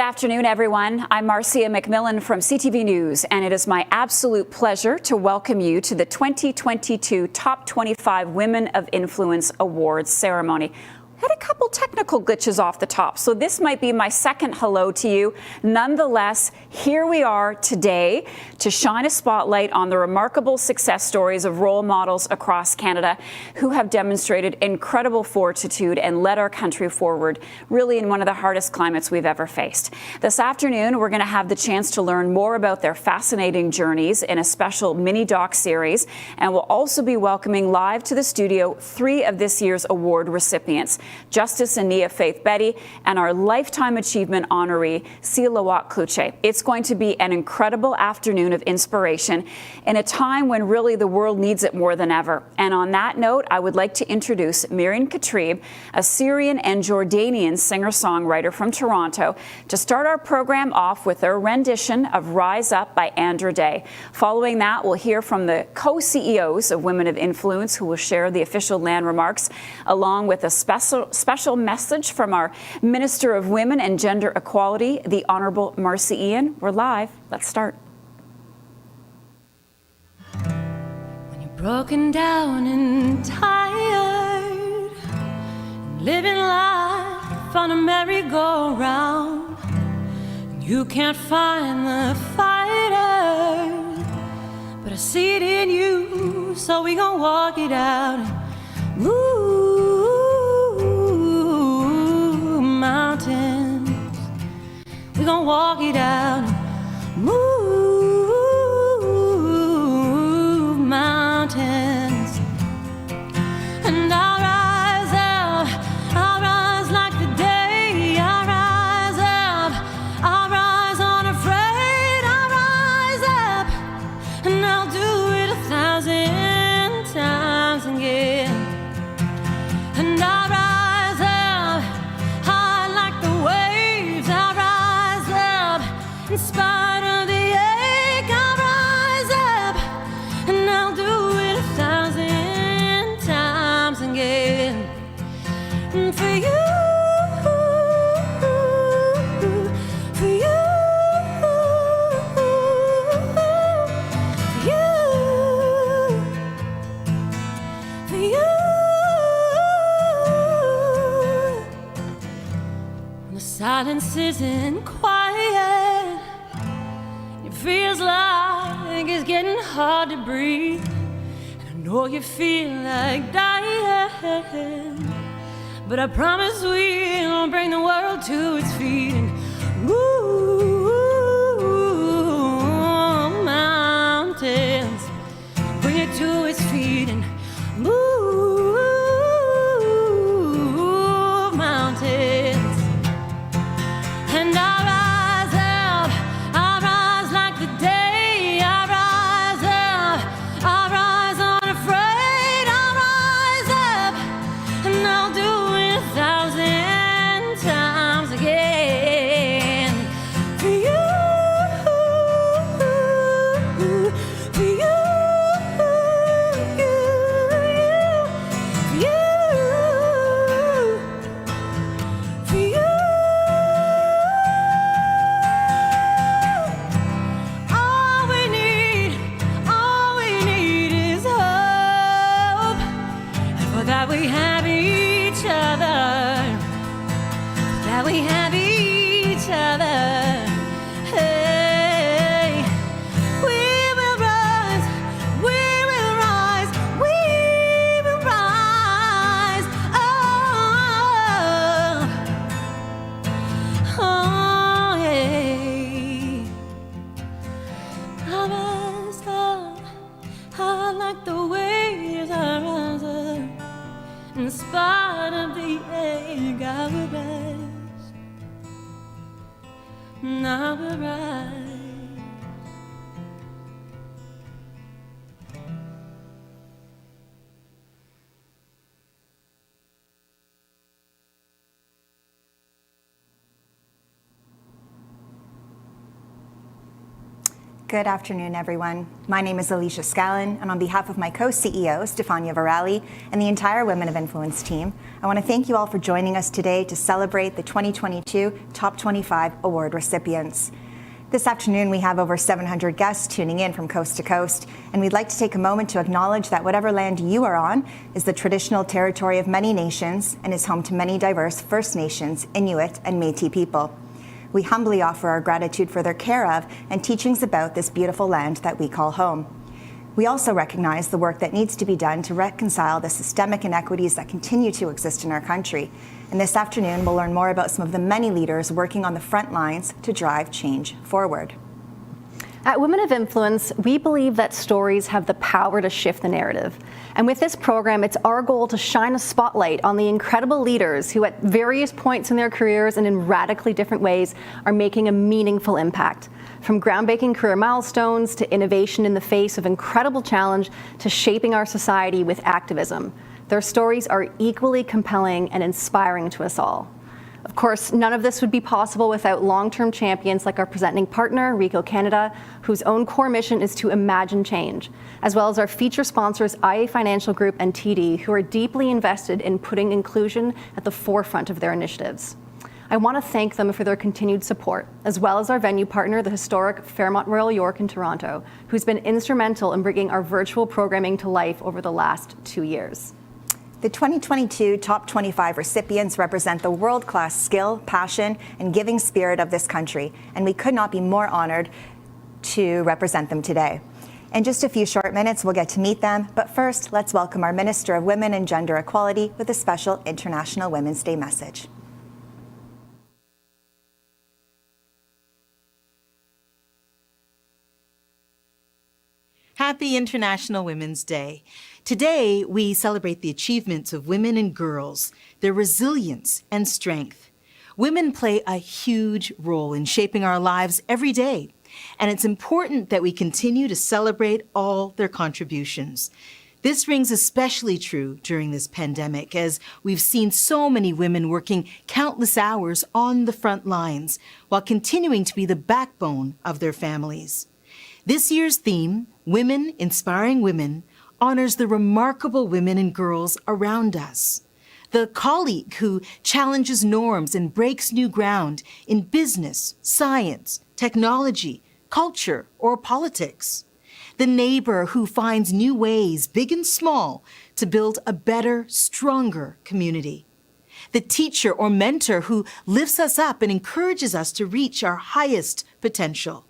afternoon, everyone. I'm Marcia McMillan from CTV News, and it is my absolute pleasure to welcome you to the 2022 Top 25 Women of Influence Awards ceremony. Had a couple technical glitches off the top, so this might be my second hello to you. Nonetheless, here we are today to shine a spotlight on the remarkable success stories of role models across Canada who have demonstrated incredible fortitude and led our country forward, really in one of the hardest climates we've ever faced. This afternoon, we're going to have the chance to learn more about their fascinating journeys in a special mini-doc series, and we'll also be welcoming live to the studio 3 of this year's award recipients. Justice Ania Faith Betty and our Lifetime Achievement honoree, Silawat Kluche. It's going to be an incredible afternoon of inspiration in a time when really the world needs it more than ever. And on that note, I would like to introduce Miriam Katrib, a Syrian and Jordanian singer-songwriter from Toronto, to start our program off with their rendition of Rise Up by Andra Day. Following that, we'll hear from the co-CEOs of Women of Influence, who will share the official land remarks, along with a special message from our Minister of Women and Gender Equality, the Honourable Marcia Ian. We're live. Let's start. When you're broken down and tired, and living life on a merry-go-round, and you can't find the fighter, but I see it in you, so we gon' walk it out and move mountains. We gon' walk it out and move mountains. And I'll rise up, I'll rise like the day. I'll rise up, I'll rise unafraid. I'll rise up, and I'll do it 1,000 times again. And I'll rise up high like the waves. I'll rise up in spite of the ache. I'll rise up, and I'll do it 1,000 times again. And for you, for you, for you. The silence isn't quiet. It feels like it's getting hard to breathe. And I know you feel like dying, but I promise we'll bring the world to its feet and move mountains. Bring it to its feet and move mountains. And I'll rise up, I'll rise like the day. I'll rise up, I'll rise unafraid. I'll rise up, and I'll do it 1,000 times again. For you, for you, for you. All we need is hope. And for that we have each other. That we have each other. Hey, we will rise, we will rise, we will rise. Oh, yeah. I rise up, I like the waves. I rise up, in spite of the ache. I will rise, and I will rise. Good afternoon, everyone. My name is Alicia Scallon, and on behalf of my co-CEO, Stefania Varalli, and the entire Women of Influence team, I I want to thank you all for joining us today to celebrate the 2022 Top 25 Award recipients. This afternoon, we have over 700 guests tuning in from coast to coast, and we'd like to take a moment to acknowledge that whatever land you are on is the traditional territory of many nations and is home to many diverse First Nations, Inuit, and Métis people. We humbly offer our gratitude for their care of and teachings about this beautiful land that we call home. We also recognize the work that needs to be done to reconcile the systemic inequities that continue to exist in our country. And this afternoon, we'll learn more about some of the many leaders working on the front lines to drive change forward. At Women of Influence, we believe that stories have the power to shift the narrative. And with this program, it's our goal to shine a spotlight on the incredible leaders who at various points in their careers and in radically different ways are making a meaningful impact. From groundbreaking career milestones to innovation in the face of incredible challenge to shaping our society with activism. Their stories are equally compelling and inspiring to us all. Of course, none of this would be possible without long-term champions like our presenting partner, Ricoh Canada, whose own core mission is to imagine change, as well as our feature sponsors, IA Financial Group and TD, who are deeply invested in putting inclusion at the forefront of their initiatives. I want to thank them for their continued support, as well as our venue partner, the historic Fairmont Royal York in Toronto, who's been instrumental in bringing our virtual programming to life over the last 2 years. The 2022 Top 25 recipients represent the world-class skill, passion, and giving spirit of this country, and we could not be more honored to represent them today. In just a few short minutes, we'll get to meet them, but first, let's welcome our Minister of Women and Gender Equality with a special International Women's Day message. Happy International Women's Day. Today, we celebrate the achievements of women and girls, their resilience and strength. Women play a huge role in shaping our lives every day, and it's important that we continue to celebrate all their contributions. This rings especially true during this pandemic, as we've seen so many women working countless hours on the front lines while continuing to be the backbone of their families. This year's theme, Women Inspiring Women, honors the remarkable women and girls around us. The colleague who challenges norms and breaks new ground in business, science, technology, culture, or politics. The neighbor who finds new ways, big and small, to build a better, stronger community. The teacher or mentor who lifts us up and encourages us to reach our highest potential.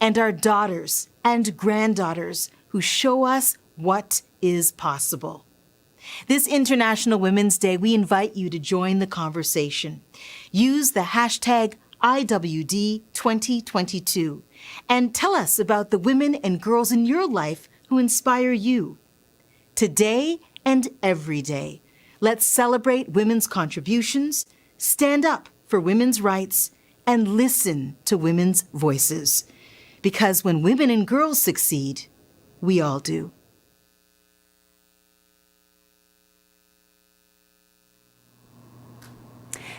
And our daughters and granddaughters who show us what is possible. This International Women's Day, we invite you to join the conversation. Use the hashtag IWD2022 and tell us about the women and girls in your life who inspire you. Today and every day, let's celebrate women's contributions, stand up for women's rights, and listen to women's voices. Because when women and girls succeed, we all do.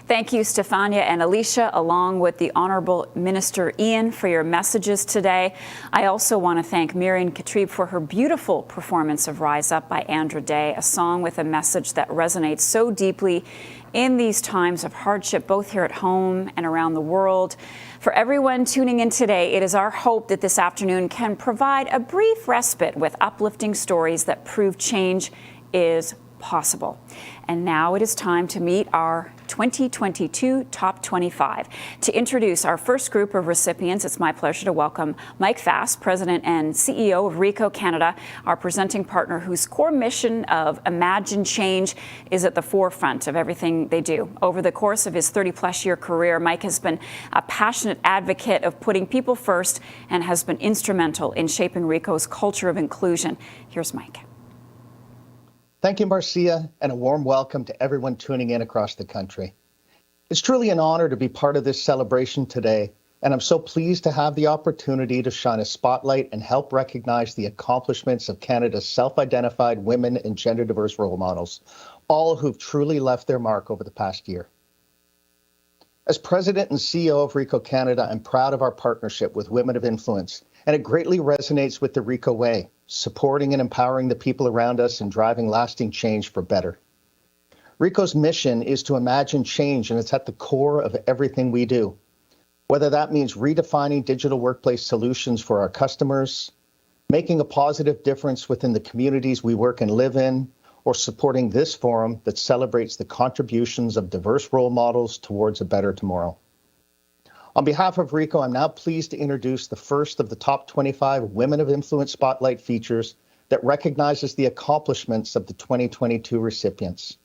Thank you, Stefania and Alicia, along with the Honourable Minister Ian, for your messages today. I also want to thank Miriam Katrib for her beautiful performance of Rise Up by Andra Day, a song with a message that resonates so deeply in these times of hardship, both here at home and around the world. For everyone tuning in today, it is our hope that this afternoon can provide a brief respite with uplifting stories that prove change is possible. And now it is time to meet our 2022 Top 25. To introduce our first group of recipients, it's my pleasure to welcome Mike Fast, President and CEO of Ricoh Canada, our presenting partner whose core mission of Imagine Change is at the forefront of everything they do. Over the course of his 30-plus year career, Mike has been a passionate advocate of putting people first and has been instrumental in shaping Ricoh's culture of inclusion. Here's Mike. Thank you, Marcia, and a warm welcome to everyone tuning in across the country. It's truly an honor to be part of this celebration today, and I'm so pleased to have the opportunity to shine a spotlight and help recognize the accomplishments of Canada's self-identified women and gender-diverse role models, all who've truly left their mark over the past year. As President and CEO of Ricoh Canada, I'm proud of our partnership with Women of Influence, and it greatly resonates with the Ricoh way, supporting and empowering the people around us and driving lasting change for better. Rico's mission is to imagine change, and it's at the core of everything we do. Whether that means redefining digital workplace solutions for our customers, making a positive difference within the communities we work and live in, or supporting this forum that celebrates the contributions of diverse role models towards a better tomorrow. On behalf of Rico, I'm now pleased to introduce the first of the top 25 Women of Influence Spotlight features that recognizes the accomplishments of the 2022 recipients.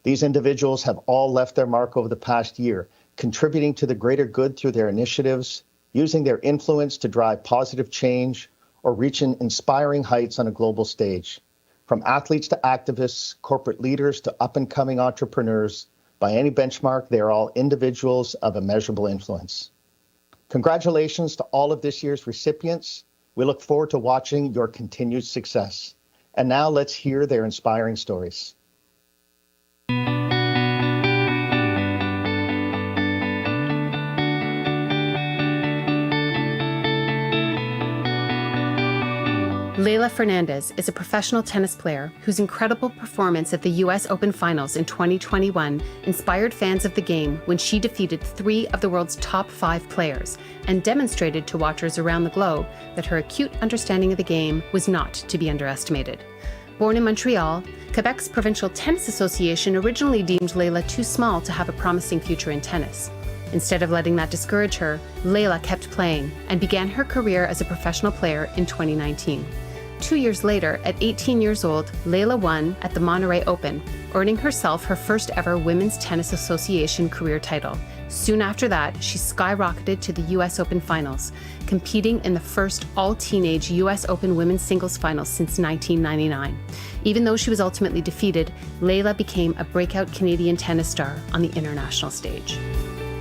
These individuals have all left their mark over the past year, contributing to the greater good through their initiatives, using their influence to drive positive change, or reaching inspiring heights on a global stage. From athletes to activists, corporate leaders to up-and-coming entrepreneurs, by any benchmark, they are all individuals of immeasurable influence. Congratulations to all of this year's recipients. We look forward to watching your continued success. And now let's hear their inspiring stories. Leylah Fernandez is a professional tennis player whose incredible performance at the U.S. Open Finals in 2021 inspired fans of the game when she defeated 3 of the world's top 5 players and demonstrated to watchers around the globe that her acute understanding of the game was not to be underestimated. Born in Montreal, Quebec's Provincial Tennis Association originally deemed Leylah too small to have a promising future in tennis. Instead of letting that discourage her, Leylah kept playing and began her career as a professional player in 2019. 2 years later, at 18 years old, Leylah won at the Monterey Open, earning herself her first ever Women's Tennis Association career title. Soon after that, she skyrocketed to the U.S. Open Finals, competing in the first all-teenage U.S. Open women's singles finals since 1999. Even though she was ultimately defeated, Leylah became a breakout Canadian tennis star on the international stage.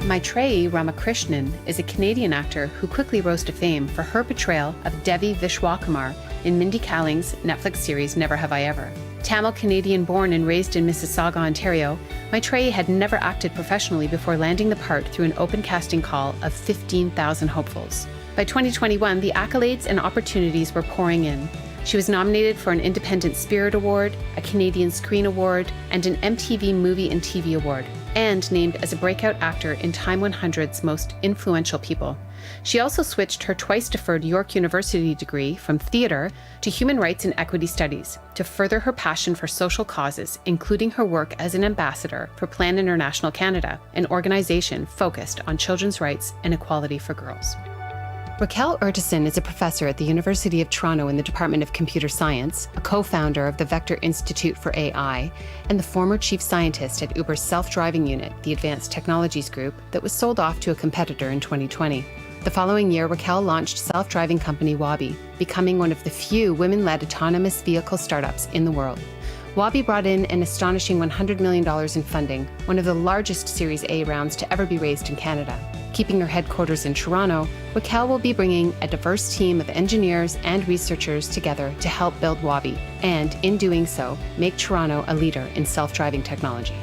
Maitreyi Ramakrishnan is a Canadian actor who quickly rose to fame for her portrayal of Devi Vishwakumar in Mindy Kaling's Netflix series Never Have I Ever. Tamil Canadian born and raised in Mississauga, Ontario, Maitreyi had never acted professionally before landing the part through an open casting call of 15,000 hopefuls. By 2021, the accolades and opportunities were pouring in. She was nominated for an Independent Spirit Award, a Canadian Screen Award, and an MTV Movie and TV Award, and named as a breakout actor in Time 100's Most Influential People. She also switched her twice-deferred York University degree from theatre to human rights and equity studies to further her passion for social causes, including her work as an ambassador for Plan International Canada, an organization focused on children's rights and equality for girls. Raquel Urtasun is a professor at the University of Toronto in the Department of Computer Science, a co-founder of the Vector Institute for AI, and the former chief scientist at Uber's self-driving unit, the Advanced Technologies Group, that was sold off to a competitor in 2020. The following year, Raquel launched self-driving company Waabi, becoming one of the few women-led autonomous vehicle startups in the world. Waabi brought in an astonishing $100 million in funding, one of the largest Series A rounds to ever be raised in Canada. Keeping her headquarters in Toronto, Raquel will be bringing a diverse team of engineers and researchers together to help build Waabi, and in doing so, make Toronto a leader in self-driving technology.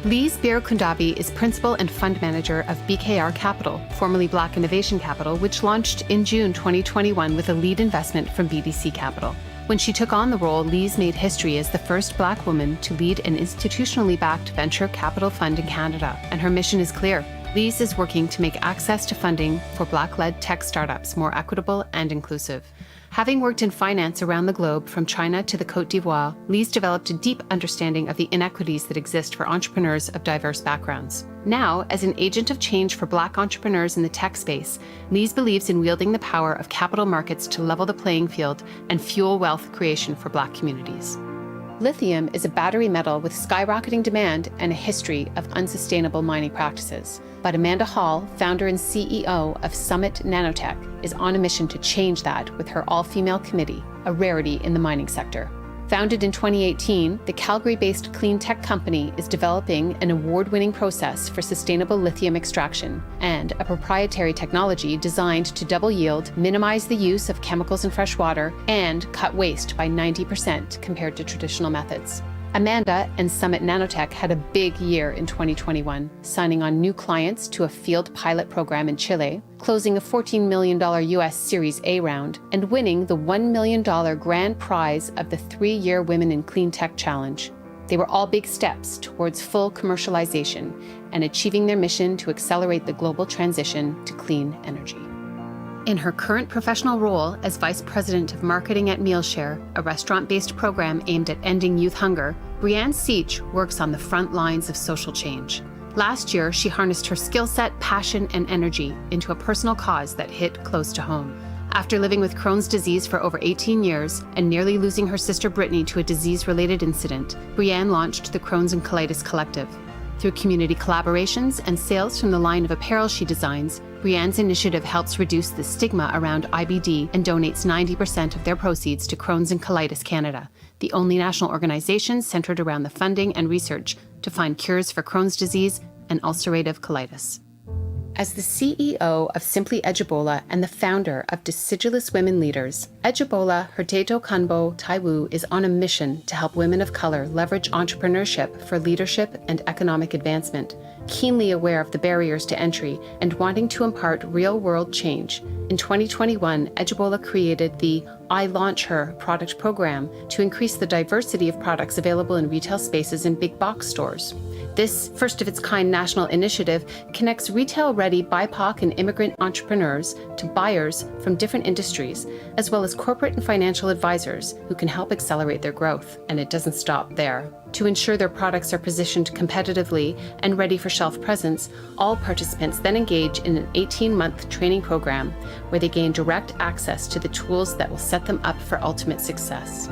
Lise Birakundavi is principal and fund manager of BKR Capital, formerly Black Innovation Capital, which launched in June 2021 with a lead investment from BDC Capital. When she took on the role, Lise made history as the first Black woman to lead an institutionally backed venture capital fund in Canada, and her mission is clear. Lise is working to make access to funding for Black-led tech startups more equitable and inclusive. Having worked in finance around the globe, from China to the Côte d'Ivoire, Lise developed a deep understanding of the inequities that exist for entrepreneurs of diverse backgrounds. Now, as an agent of change for Black entrepreneurs in the tech space, Lise believes in wielding the power of capital markets to level the playing field and fuel wealth creation for Black communities. Lithium is a battery metal with skyrocketing demand and a history of unsustainable mining practices. But Amanda Hall, founder and CEO of Summit Nanotech, is on a mission to change that with her all-female committee, a rarity in the mining sector. Founded in 2018, the Calgary-based clean tech company is developing an award-winning process for sustainable lithium extraction and a proprietary technology designed to double yield, minimize the use of chemicals in fresh water, and cut waste by 90% compared to traditional methods. Amanda and Summit Nanotech had a big year in 2021, signing on new clients to a field pilot program in Chile, closing a $14 million US Series A round, and winning the $1 million grand prize of the 3-year Women in Clean Tech Challenge. They were all big steps towards full commercialization and achieving their mission to accelerate the global transition to clean energy. In her current professional role as Vice President of Marketing at Mealshare, a restaurant-based program aimed at ending youth hunger, Brianne Seach works on the front lines of social change. Last year, she harnessed her skill set, passion, and energy into a personal cause that hit close to home. After living with Crohn's disease for over 18 years and nearly losing her sister Brittany to a disease-related incident, Brianne launched the Crohn's and Colitis Collective. Through community collaborations and sales from the line of apparel she designs, Brianne's initiative helps reduce the stigma around IBD and donates 90% of their proceeds to Crohn's and Colitis Canada, the only national organization centered around the funding and research to find cures for Crohn's disease and ulcerative colitis. As the CEO of Simply Ejibola and the founder of Sedulous Women Leaders, Ejibola Adetokunbo-Taiwo is on a mission to help women of color leverage entrepreneurship for leadership and economic advancement, keenly aware of the barriers to entry and wanting to impart real-world change. In 2021, Ejibola created the I Launch Her product program to increase the diversity of products available in retail spaces and big box stores. This first-of-its-kind national initiative connects retail-ready BIPOC and immigrant entrepreneurs to buyers from different industries, as well as corporate and financial advisors who can help accelerate their growth. And it doesn't stop there. To ensure their products are positioned competitively and ready for shelf presence, all participants then engage in an 18-month training program where they gain direct access to the tools that will set them up for ultimate success.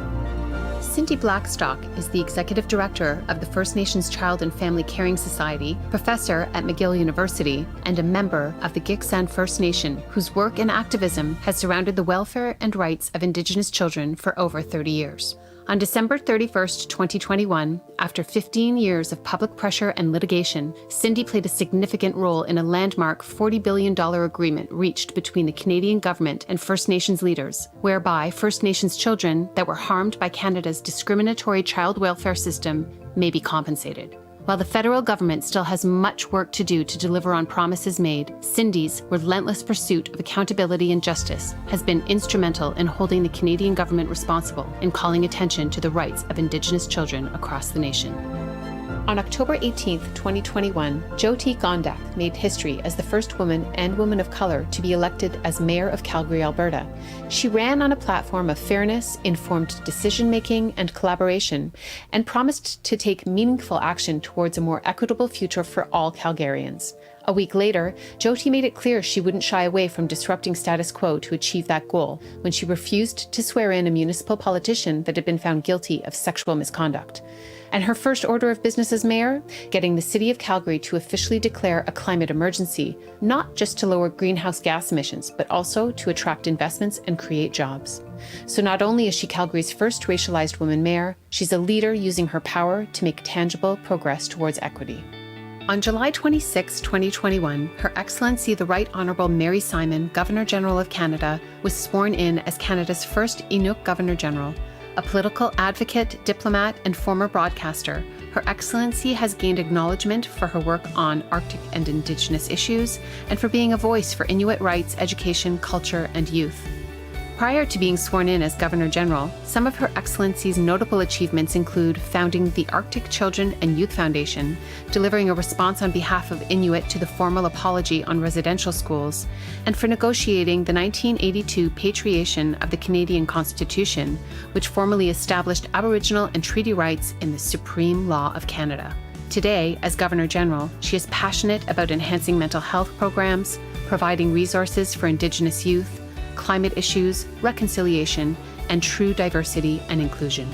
Cindy Blackstock is the Executive Director of the First Nations Child and Family Caring Society, professor at McGill University, and a member of the Gitxsan First Nation, whose work and activism has surrounded the welfare and rights of Indigenous children for over 30 years. On December 31st, 2021, after 15 years of public pressure and litigation, Cindy played a significant role in a landmark $40 billion agreement reached between the Canadian government and First Nations leaders, whereby First Nations children that were harmed by Canada's discriminatory child welfare system may be compensated. While the federal government still has much work to do to deliver on promises made, Cindy's relentless pursuit of accountability and justice has been instrumental in holding the Canadian government responsible and calling attention to the rights of Indigenous children across the nation. On October 18, 2021, Jyoti Gondak made history as the first woman and woman of color to be elected as Mayor of Calgary, Alberta. She ran on a platform of fairness, informed decision-making, and collaboration, and promised to take meaningful action towards a more equitable future for all Calgarians. A week later, Jyoti made it clear she wouldn't shy away from disrupting status quo to achieve that goal when she refused to swear in a municipal politician that had been found guilty of sexual misconduct. And her first order of business as mayor, getting the city of Calgary to officially declare a climate emergency, not just to lower greenhouse gas emissions, but also to attract investments and create jobs. So not only is she Calgary's first racialized woman mayor, she's a leader using her power to make tangible progress towards equity. On July 26, 2021, Her Excellency the Right Honourable Mary Simon, Governor-General of Canada, was sworn in as Canada's first Inuk Governor-General. A political advocate, diplomat, and former broadcaster, Her Excellency has gained acknowledgement for her work on Arctic and Indigenous issues and for being a voice for Inuit rights, education, culture, and youth. Prior to being sworn in as Governor-General, some of Her Excellency's notable achievements include founding the Arctic Children and Youth Foundation, delivering a response on behalf of Inuit to the formal apology on residential schools, and for negotiating the 1982 patriation of the Canadian Constitution, which formally established Aboriginal and treaty rights in the supreme law of Canada. Today, as Governor-General, she is passionate about enhancing mental health programs, providing resources for Indigenous youth, climate issues, reconciliation, and true diversity and inclusion.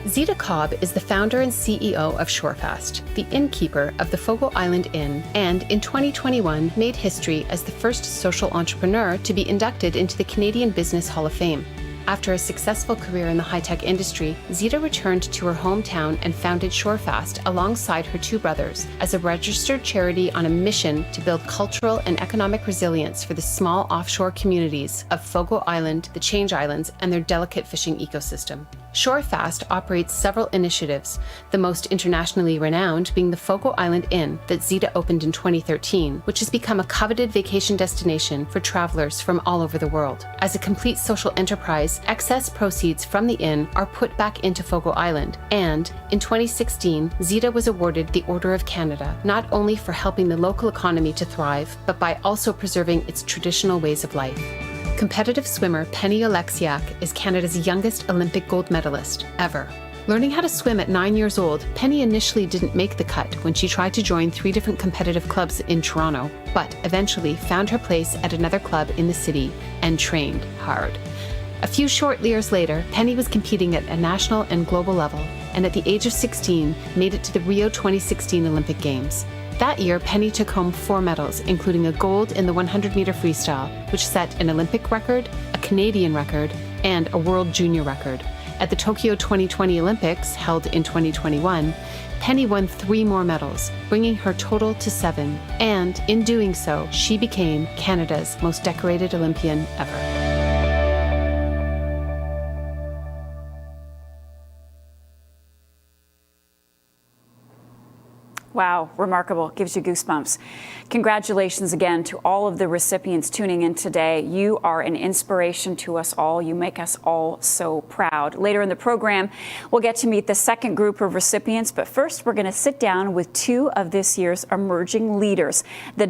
Zita Cobb is the founder and CEO of Shorefast, the innkeeper of the Fogo Island Inn, and in 2021 made history as the first social entrepreneur to be inducted into the Canadian Business Hall of Fame. After a successful career in the high-tech industry, Zita returned to her hometown and founded Shorefast alongside her two brothers as a registered charity on a mission to build cultural and economic resilience for the small offshore communities of Fogo Island, the Change Islands, and their delicate fishing ecosystem. Shorefast operates several initiatives, the most internationally renowned being the Fogo Island Inn that Zita opened in 2013, which has become a coveted vacation destination for travelers from all over the world. As a complete social enterprise, excess proceeds from the inn are put back into Fogo Island, and in 2016, Zita was awarded the Order of Canada, not only for helping the local economy to thrive, but by also preserving its traditional ways of life. Competitive swimmer Penny Oleksiak is Canada's youngest Olympic gold medalist ever. Learning how to swim at 9 years old, Penny initially didn't make the cut when she tried to join 3 different competitive clubs in Toronto, but eventually found her place at another club in the city and trained hard. A few short years later, Penny was competing at a national and global level, and at the age of 16, made it to the Rio 2016 Olympic Games. That year, Penny took home 4 medals, including a gold in the 100-meter freestyle, which set an Olympic record, a Canadian record, and a world junior record. At the Tokyo 2020 Olympics, held in 2021, Penny won 3 more medals, bringing her total to 7, and in doing so, she became Canada's most decorated Olympian ever. Wow, remarkable. Gives you goosebumps. Congratulations again to all of the recipients tuning in today. You are an inspiration to us all. You make us all so proud. Later in the program, we'll get to meet the second group of recipients, but first we're going to sit down with 2 of this year's emerging leaders. The